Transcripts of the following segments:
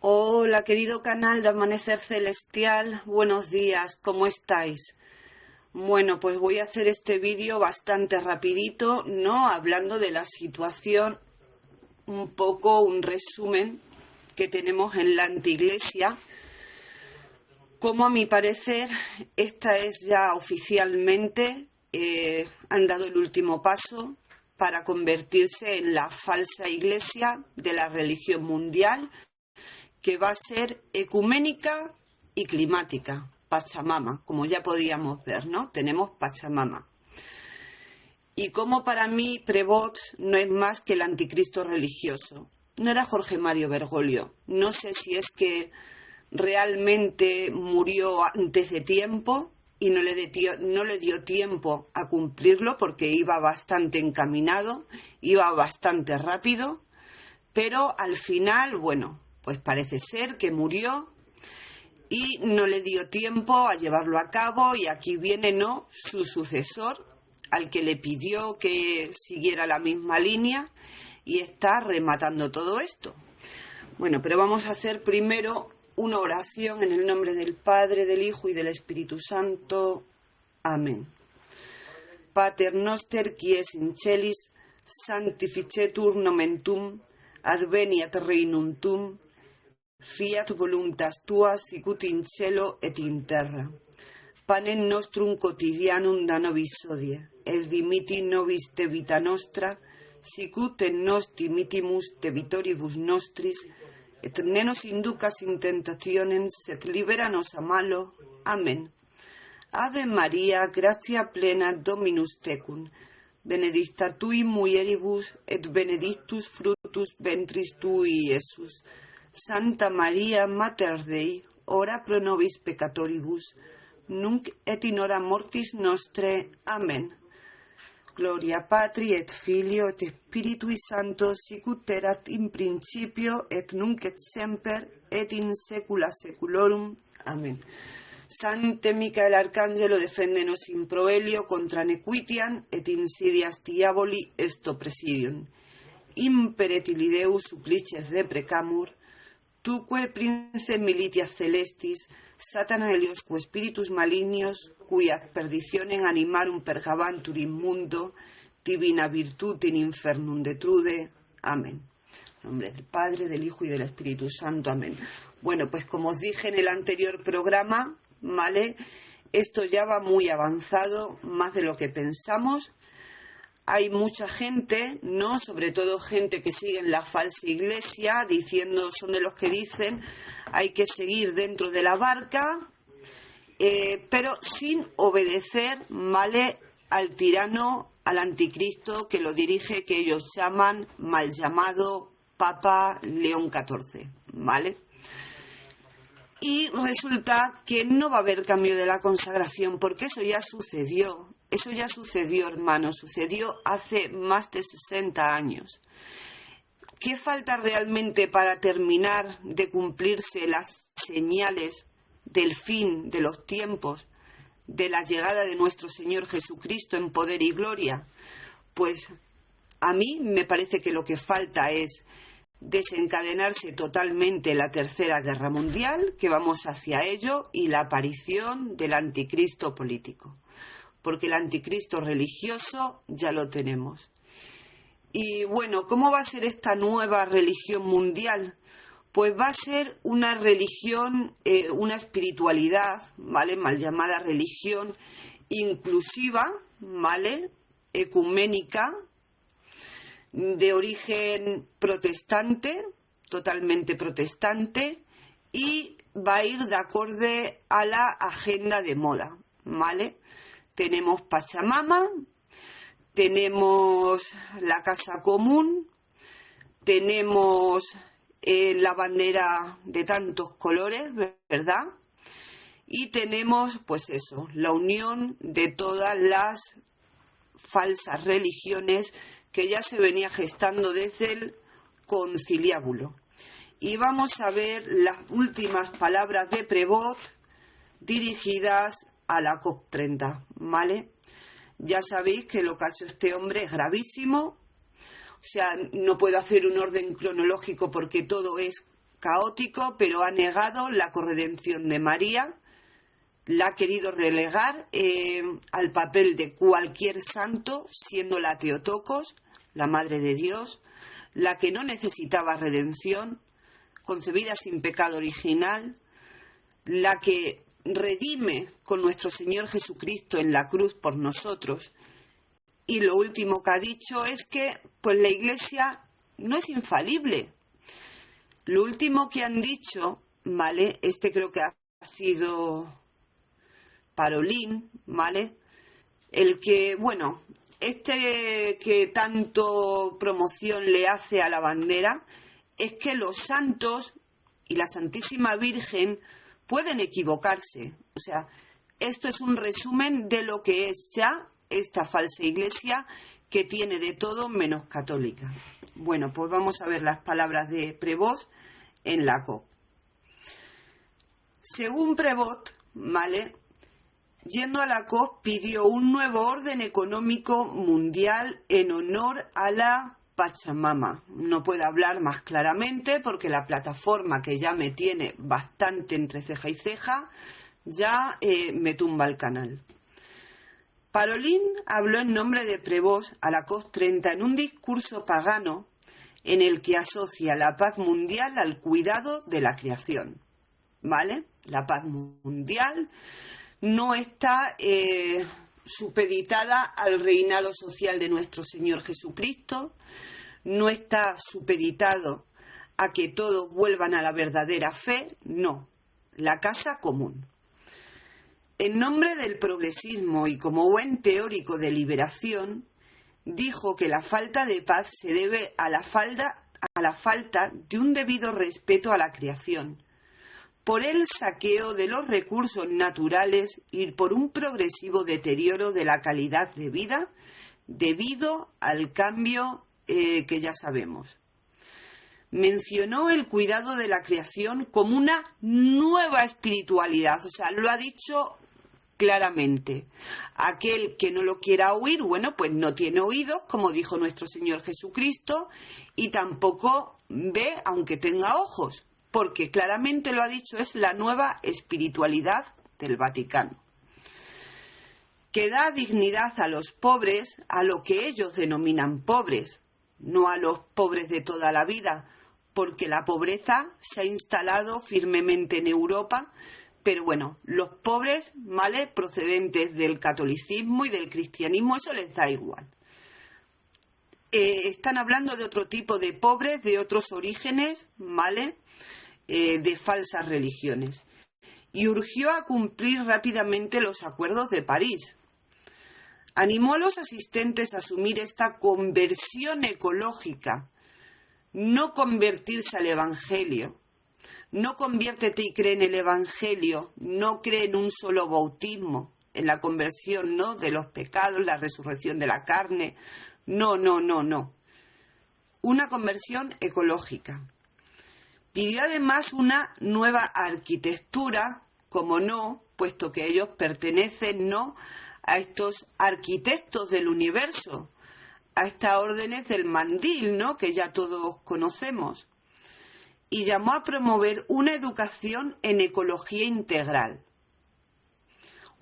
Hola, querido canal de Amanecer Celestial, buenos días, ¿cómo estáis? Bueno, pues voy a hacer este vídeo bastante rapidito, ¿no? Hablando de la situación, un poco un resumen que tenemos en la anteiglesia. Como a mi parecer, esta es ya oficialmente, han dado el último paso para convertirse en la falsa iglesia de la religión mundial, que va a ser ecuménica y climática, Pachamama, como ya podíamos ver, ¿no? Tenemos Pachamama. Y como para mí Prevot no es más que el anticristo religioso. No era Jorge Mario Bergoglio. No sé si es que realmente murió antes de tiempo y no le dio tiempo a cumplirlo porque iba bastante encaminado, iba bastante rápido, pero al final, bueno, pues parece ser que murió y no le dio tiempo a llevarlo a cabo, y aquí viene, ¿no?, su sucesor, al que le pidió que siguiera la misma línea, y está rematando todo esto. Bueno, pero vamos a hacer primero una oración en el nombre del Padre, del Hijo y del Espíritu Santo. Amén. Pater noster qui es in celis, sanctificetur nomen tuum, adveniat regnum tuum, fiat voluntas tua sicut in cielo et in terra. Panem nostrum quotidianum da nobis hodie, et dimitti nobis te vita nostra, sicut et nos dimittimus te vitoribus nostris, et ne nos inducas in tentationem, sed libera nos a malo. Amén. Ave Maria, gratia plena, Dominus tecum, benedicta tui mulieribus, et benedictus fructus ventris tui, Iesus. Santa Maria, Mater Dei, ora pro nobis peccatoribus, nunc et in hora mortis nostre. Amén. Gloria Patri et Filio et Spiritui Sancto, sicut erat in principio et nunc et semper et in saecula saeculorum. Amén. Sancte Micael Arcangelo, defendenos in proelio contra nequitiam et insidias diaboli esto presidium. Imperet illi Deus supplices deprecamur, tuque prince militias celestis, Satana heliosque spiritus malignos, cuiat perditionem animarum pergabantur in mundo, divina virtute in infernum detrude. Amén. En nombre del Padre, del Hijo y del Espíritu Santo. Amén. Bueno, pues como os dije en el anterior programa, ¿vale?, esto ya va muy avanzado, más de lo que pensamos. Hay mucha gente, ¿no?, sobre todo gente que sigue en la falsa iglesia, diciendo, son de los que dicen, hay que seguir dentro de la barca, pero sin obedecer, ¿vale?, al tirano, al anticristo que lo dirige, que ellos llaman mal llamado Papa León XIV, ¿vale? Y resulta que no va a haber cambio de la consagración, porque eso ya sucedió. Eso ya sucedió, hermanos, sucedió hace más de 60 años. ¿Qué falta realmente para terminar de cumplirse las señales del fin de los tiempos, de la llegada de nuestro Señor Jesucristo en poder y gloria? Pues a mí me parece que lo que falta es desencadenarse totalmente la Tercera Guerra Mundial, que vamos hacia ello, y la aparición del anticristo político. Porque el anticristo religioso ya lo tenemos. Y bueno, ¿cómo va a ser esta nueva religión mundial? Pues va a ser una religión, una espiritualidad, ¿vale?, mal llamada religión inclusiva, ¿vale?, ecuménica, de origen protestante, totalmente protestante, y va a ir de acorde a la agenda de moda, ¿vale? Tenemos Pachamama, tenemos la casa común, tenemos la bandera de tantos colores, ¿verdad? Y tenemos, pues eso, la unión de todas las falsas religiones que ya se venía gestando desde el conciliábulo. Y vamos a ver las últimas palabras de Prevot dirigidas a la COP30, ¿vale? Ya sabéis que lo que ha hecho este hombre es gravísimo. O sea, no puedo hacer un orden cronológico porque todo es caótico, pero ha negado la corredención de María, la ha querido relegar al papel de cualquier santo, siendo la Theotokos, la Madre de Dios, la que no necesitaba redención, concebida sin pecado original, la que redime con nuestro Señor Jesucristo en la cruz por nosotros. Y lo último que ha dicho es que pues la Iglesia no es infalible. Lo último que han dicho, ¿vale? Creo que ha sido Parolín, ¿vale? El que, bueno, que tanto promoción le hace a la bandera, es que los santos y la Santísima Virgen pueden equivocarse. O sea, esto es un resumen de lo que es ya esta falsa iglesia que tiene de todo menos católica. Bueno, pues vamos a ver las palabras de Prevost en la COP. Según Prevost, ¿vale?, yendo a la COP pidió un nuevo orden económico mundial en honor a la Pachamama. No puedo hablar más claramente porque la plataforma, que ya me tiene bastante entre ceja y ceja, ya me tumba el canal. Parolín habló en nombre de Prevost a la COP30 en un discurso pagano en el que asocia la paz mundial al cuidado de la creación. ¿Vale? La paz mundial no está supeditada al reinado social de nuestro Señor Jesucristo, no está supeditado a que todos vuelvan a la verdadera fe, no, la casa común. En nombre del progresismo y como buen teórico de liberación, dijo que la falta de paz se debe a la falta de un debido respeto a la creación, por el saqueo de los recursos naturales y por un progresivo deterioro de la calidad de vida debido al cambio que ya sabemos. Mencionó el cuidado de la creación como una nueva espiritualidad, o sea, lo ha dicho claramente. Aquel que no lo quiera oír, bueno, pues no tiene oídos, como dijo nuestro Señor Jesucristo, y tampoco ve aunque tenga ojos, porque claramente lo ha dicho, es la nueva espiritualidad del Vaticano, que da dignidad a los pobres, a lo que ellos denominan pobres, no a los pobres de toda la vida, porque la pobreza se ha instalado firmemente en Europa. Pero bueno, los pobres, ¿vale?, procedentes del catolicismo y del cristianismo, eso les da igual. Están hablando de otro tipo de pobres, de otros orígenes, ¿vale?, de falsas religiones. Y urgió a cumplir rápidamente los acuerdos de París. Animó a los asistentes a asumir esta conversión ecológica, no convertirse al Evangelio. No conviértete y cree en el Evangelio, no cree en un solo bautismo, en la conversión, ¿no?, de los pecados, la resurrección de la carne. No. Una conversión ecológica. Pidió además una nueva arquitectura, como no, puesto que ellos pertenecen, ¿no?, a estos arquitectos del universo, a estas órdenes del mandil, ¿no?, que ya todos conocemos. Y llamó a promover una educación en ecología integral.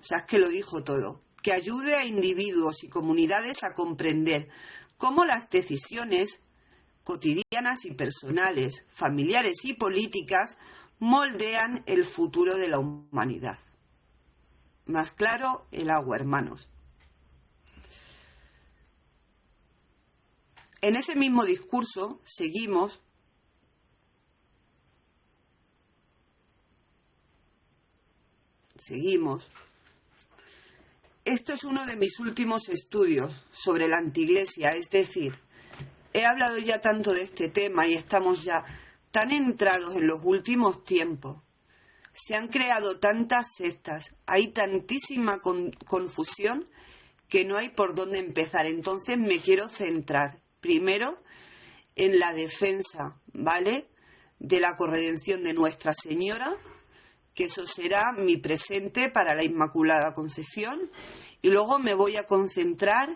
O sea, es que lo dijo todo. Que ayude a individuos y comunidades a comprender cómo las decisiones cotidianas y personales, familiares y políticas moldean el futuro de la humanidad. Más claro, el agua, hermanos. En ese mismo discurso seguimos. Esto es uno de mis últimos estudios sobre la antiglesia, es decir, he hablado ya tanto de este tema y estamos ya tan entrados en los últimos tiempos. Se han creado tantas sectas, hay tantísima confusión que no hay por dónde empezar. Entonces me quiero centrar primero en la defensa, ¿vale?, de la corredención de Nuestra Señora, que eso será mi presente para la Inmaculada Concepción, y luego me voy a concentrar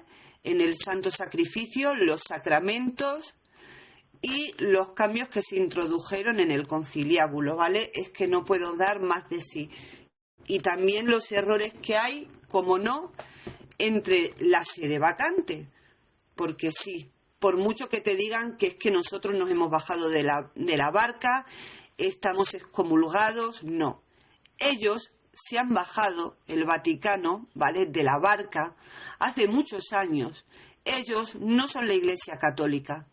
en el santo sacrificio, los sacramentos y los cambios que se introdujeron en el conciliábulo, ¿vale? Es que no puedo dar más de sí. Y también los errores que hay, como no, entre la sede vacante. Porque sí, por mucho que te digan que es que nosotros nos hemos bajado de la barca, estamos excomulgados, no. Ellos se han bajado, el Vaticano, ¿vale?, de la barca hace muchos años. Ellos no son la Iglesia Católica.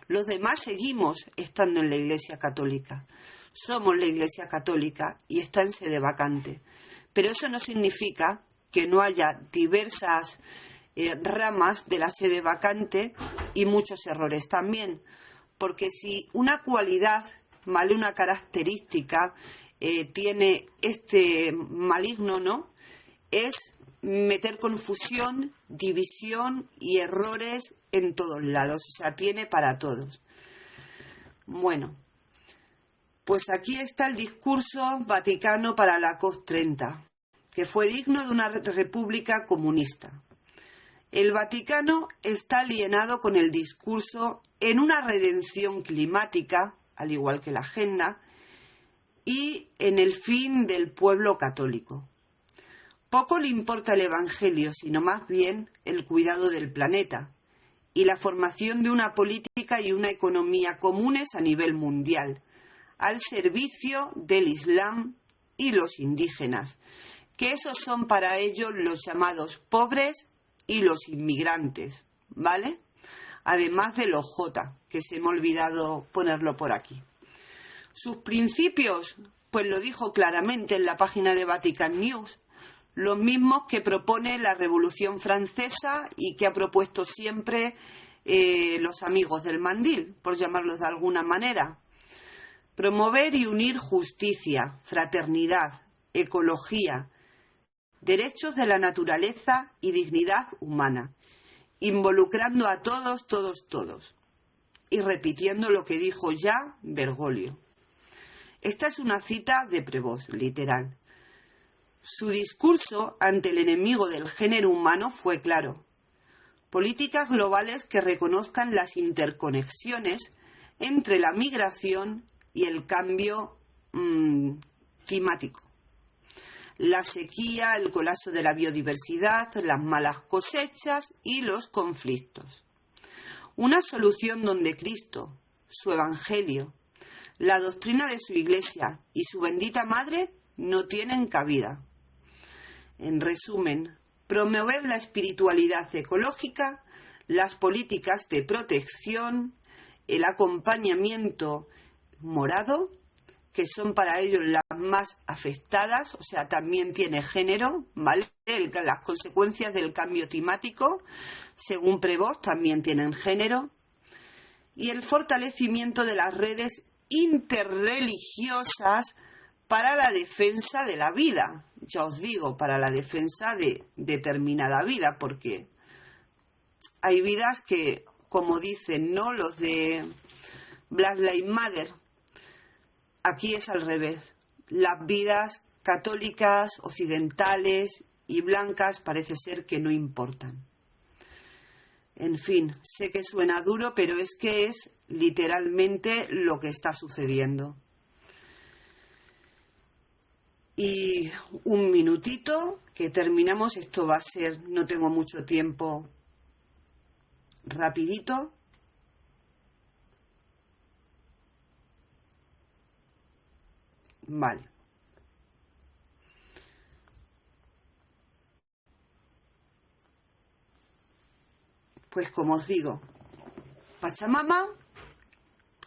Los demás seguimos estando en la Iglesia Católica. Somos la Iglesia Católica y está en sede vacante. Pero eso no significa que no haya diversas ramas de la sede vacante y muchos errores también. Porque si una cualidad, ¿vale?, una característica tiene este maligno, ¿no?, es meter confusión, división y errores en todos lados. O sea, tiene para todos. Bueno, pues aquí está el discurso vaticano para la COP30, que fue digno de una república comunista. El Vaticano está alienado con el discurso en una redención climática, al igual que la agenda, y en el fin del pueblo católico. Poco le importa el Evangelio, sino más bien el cuidado del planeta y la formación de una política y una economía comunes a nivel mundial, al servicio del Islam y los indígenas, que esos son para ellos los llamados pobres y los inmigrantes, ¿vale? Además de los J, que se me ha olvidado ponerlo por aquí. Sus principios, pues lo dijo claramente en la página de Vatican News, los mismos que propone la Revolución Francesa y que ha propuesto siempre los amigos del mandil, por llamarlos de alguna manera. Promover y unir justicia, fraternidad, ecología, derechos de la naturaleza y dignidad humana, involucrando a todos, y repitiendo lo que dijo ya Bergoglio. Esta es una cita de Prevost, literal. Su discurso ante el enemigo del género humano fue claro. Políticas globales que reconozcan las interconexiones entre la migración y el cambio climático. La sequía, el colapso de la biodiversidad, las malas cosechas y los conflictos. Una solución donde Cristo, su Evangelio, la doctrina de su Iglesia y su bendita Madre no tienen cabida. En resumen, promover la espiritualidad ecológica, las políticas de protección, el acompañamiento morado, que son para ellos las más afectadas, o sea, también tiene género, ¿vale? Las consecuencias del cambio climático, según Prevost, también tienen género, y el fortalecimiento de las redes interreligiosas para la defensa de la vida. Ya os digo, para la defensa de determinada vida, porque hay vidas que, como dicen, ¿no?, los de Black Lives Matter, aquí es al revés. Las vidas católicas, occidentales y blancas parece ser que no importan. En fin, sé que suena duro, pero es que es literalmente lo que está sucediendo. Y un minutito, que terminamos. Esto va a ser, no tengo mucho tiempo, rapidito. Vale. Pues como os digo, Pachamama,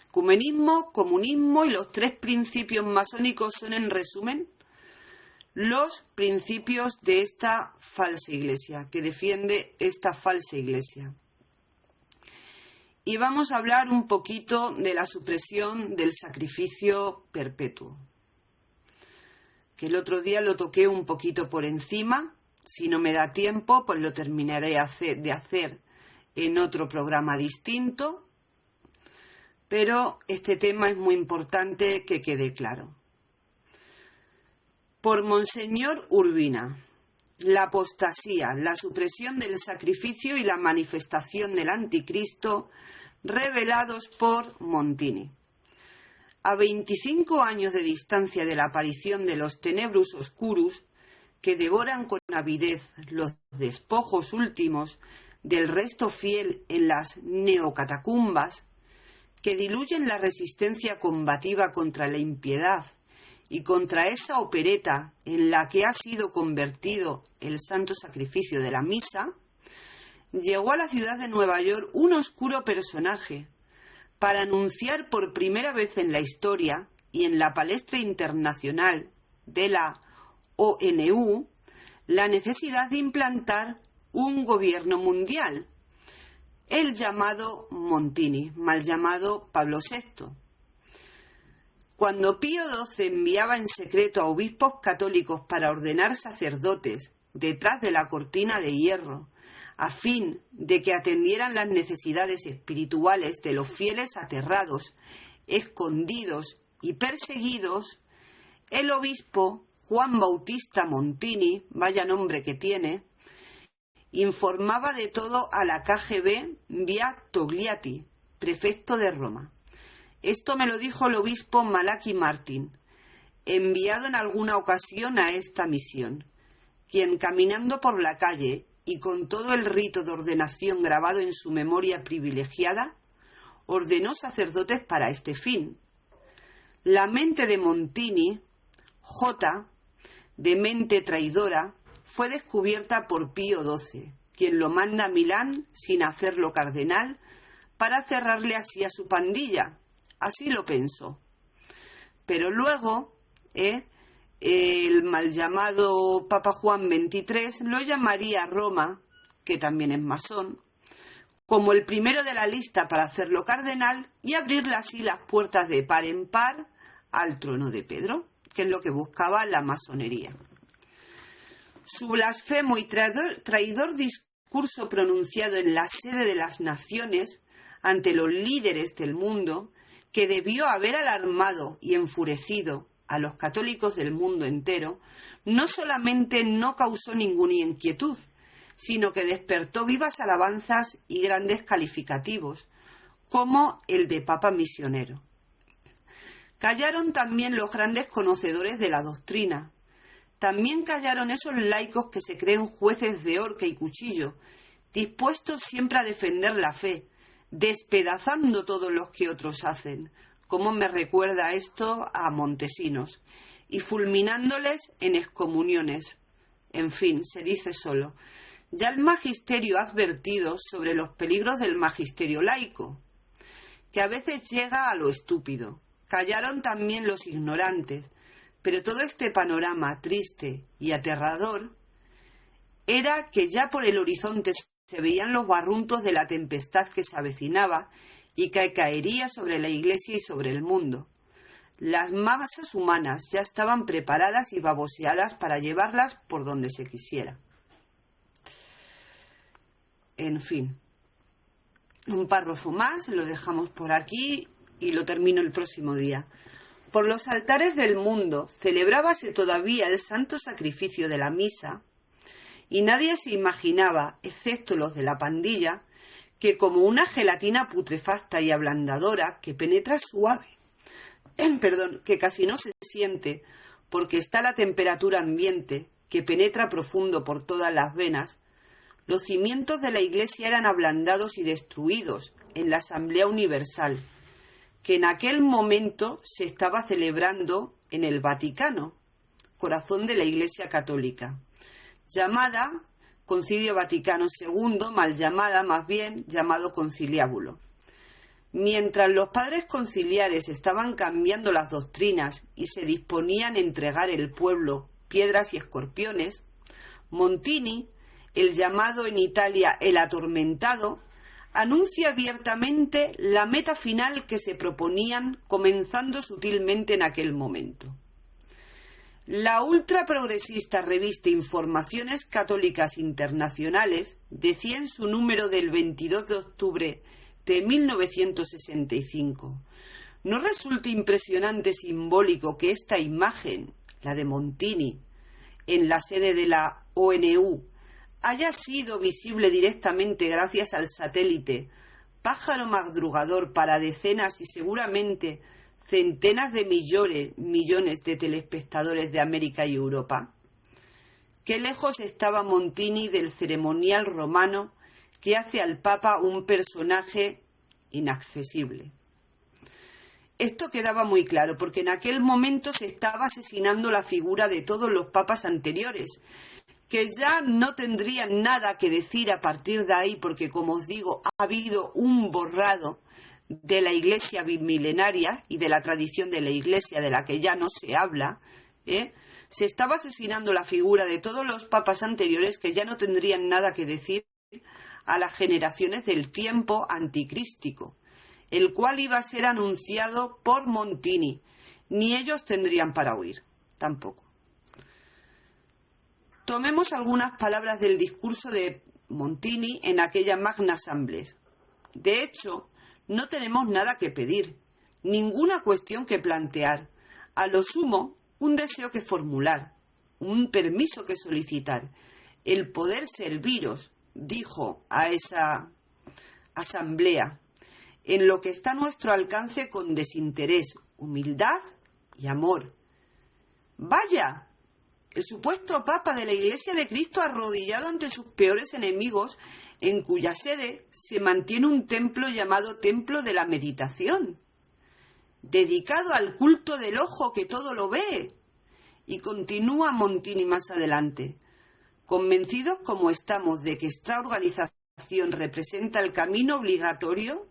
ecumenismo, comunismo y los 3 principios masónicos son, en resumen, los principios de esta falsa iglesia, que defiende esta falsa iglesia. Y vamos a hablar un poquito de la supresión del sacrificio perpetuo, que el otro día lo toqué un poquito por encima. Si no me da tiempo, pues lo terminaré de hacer en otro programa distinto, pero este tema es muy importante que quede claro. Por Monseñor Urbina. la apostasía, la supresión del sacrificio y la manifestación del anticristo, revelados por Montini. A 25 años de distancia de la aparición de los Tenebrus Oscurus, que devoran con avidez los despojos últimos del resto fiel en las neocatacumbas, que diluyen la resistencia combativa contra la impiedad y contra esa opereta en la que ha sido convertido el santo sacrificio de la misa, llegó a la ciudad de Nueva York un oscuro personaje para anunciar por primera vez en la historia y en la palestra internacional de la ONU la necesidad de implantar un gobierno mundial, el llamado Montini, mal llamado Pablo VI. Cuando Pío XII enviaba en secreto a obispos católicos para ordenar sacerdotes detrás de la cortina de hierro, a fin de que atendieran las necesidades espirituales de los fieles aterrados, escondidos y perseguidos, el obispo Juan Bautista Montini, vaya nombre que tiene, informaba de todo a la KGB vía Togliatti, prefecto de Roma. Esto me lo dijo el obispo Malachi Martin, enviado en alguna ocasión a esta misión, quien caminando por la calle y con todo el rito de ordenación grabado en su memoria privilegiada, ordenó sacerdotes para este fin. La mente de Montini, de mente traidora, fue descubierta por Pío XII, quien lo manda a Milán sin hacerlo cardenal, para cerrarle así a su pandilla. Así lo pensó. Pero luego, el mal llamado Papa Juan XXIII lo llamaría a Roma, que también es masón, como el primero de la lista para hacerlo cardenal y abrirle así las puertas de par en par al trono de Pedro, que es lo que buscaba la masonería. Su blasfemo y traidor discurso pronunciado en la sede de las naciones ante los líderes del mundo, que debió haber alarmado y enfurecido a los católicos del mundo entero, no solamente no causó ninguna inquietud, sino que despertó vivas alabanzas y grandes calificativos, como el de Papa Misionero. Callaron también los grandes conocedores de la doctrina. También callaron esos laicos que se creen jueces de horca y cuchillo, dispuestos siempre a defender la fe, despedazando todo lo que otros hacen, como me recuerda esto a Montesinos, y fulminándoles en excomuniones. En fin, se dice solo. Ya el magisterio ha advertido sobre los peligros del magisterio laico, que a veces llega a lo estúpido. Callaron también los ignorantes, pero todo este panorama triste y aterrador era que ya por el horizonte se veían los barruntos de la tempestad que se avecinaba y que caería sobre la Iglesia y sobre el mundo. Las masas humanas ya estaban preparadas y baboseadas para llevarlas por donde se quisiera. En fin, un párrafo más, lo dejamos por aquí y lo termino el próximo día. Por los altares del mundo celebrábase todavía el santo sacrificio de la misa, y nadie se imaginaba, excepto los de la pandilla, que como una gelatina putrefacta y ablandadora que penetra suave, que casi no se siente porque está a la temperatura ambiente, que penetra profundo por todas las venas, los cimientos de la Iglesia eran ablandados y destruidos en la Asamblea Universal, que en aquel momento se estaba celebrando en el Vaticano, corazón de la Iglesia Católica, llamada Concilio Vaticano II, mal llamada más bien, llamado Conciliábulo. Mientras los padres conciliares estaban cambiando las doctrinas y se disponían a entregar al pueblo piedras y escorpiones, Montini, el llamado en Italia el atormentado, anuncia abiertamente la meta final que se proponían, comenzando sutilmente en aquel momento. La ultraprogresista revista Informaciones Católicas Internacionales decía en su número del 22 de octubre de 1965: ¿no resulta impresionante simbólico que esta imagen, la de Montini, en la sede de la ONU haya sido visible directamente gracias al satélite Pájaro Madrugador para decenas y seguramente centenas de millones de telespectadores de América y Europa? ¿Qué lejos estaba Montini del ceremonial romano que hace al Papa un personaje inaccesible? Esto quedaba muy claro, porque en aquel momento se estaba asesinando la figura de todos los papas anteriores, que ya no tendrían nada que decir a partir de ahí, porque, como os digo, ha habido un borrado de la Iglesia bimilenaria y de la tradición de la Iglesia, de la que ya no se habla, Se estaba asesinando la figura de todos los papas anteriores, que ya no tendrían nada que decir a las generaciones del tiempo anticrístico, el cual iba a ser anunciado por Montini. Ni ellos tendrían para huir, tampoco. Tomemos algunas palabras del discurso de Montini en aquella magna asamblea. De hecho, no tenemos nada que pedir, ninguna cuestión que plantear, a lo sumo un deseo que formular, un permiso que solicitar, el poder serviros, dijo a esa asamblea, en lo que está a nuestro alcance con desinterés, humildad y amor. Vaya, el supuesto Papa de la Iglesia de Cristo arrodillado ante sus peores enemigos, en cuya sede se mantiene un templo llamado Templo de la Meditación, dedicado al culto del ojo que todo lo ve. Y continúa Montini más adelante, convencidos como estamos de que esta organización representa el camino obligatorio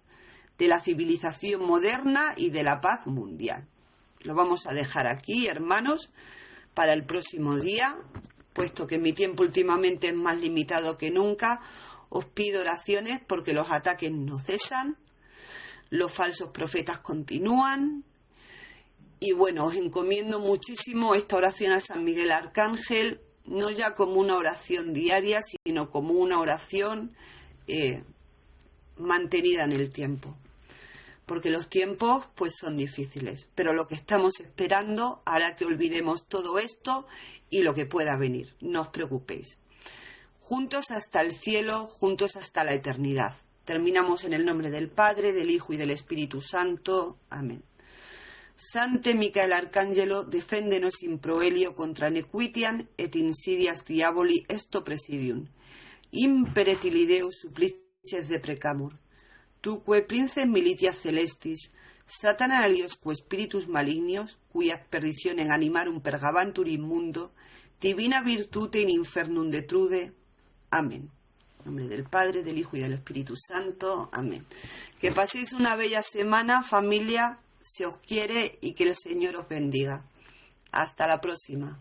de la civilización moderna y de la paz mundial. Lo vamos a dejar aquí, hermanos, para el próximo día, puesto que mi tiempo últimamente es más limitado que nunca. Os pido oraciones porque los ataques no cesan, los falsos profetas continúan. Y bueno, os encomiendo muchísimo esta oración a San Miguel Arcángel, no ya como una oración diaria, sino como una oración mantenida en el tiempo. Porque los tiempos pues son difíciles, pero lo que estamos esperando hará que olvidemos todo esto y lo que pueda venir. No os preocupéis. Juntos hasta el cielo, juntos hasta la eternidad. Terminamos en el nombre del Padre, del Hijo y del Espíritu Santo. Amén. Sante Micael Arcangelo, defendenos in proelio contra nequitiam et insidias diaboli esto presidium. Imperet illi Deus supplices deprecamur. Tuque princes militias celestis, Satana aliosque spiritus malignos, cuia perdición en animarum pergabantur immundo, divina virtute in infernum detrude. Amén. En nombre del Padre, del Hijo y del Espíritu Santo. Amén. Que paséis una bella semana, familia. Se os quiere y que el Señor os bendiga. Hasta la próxima.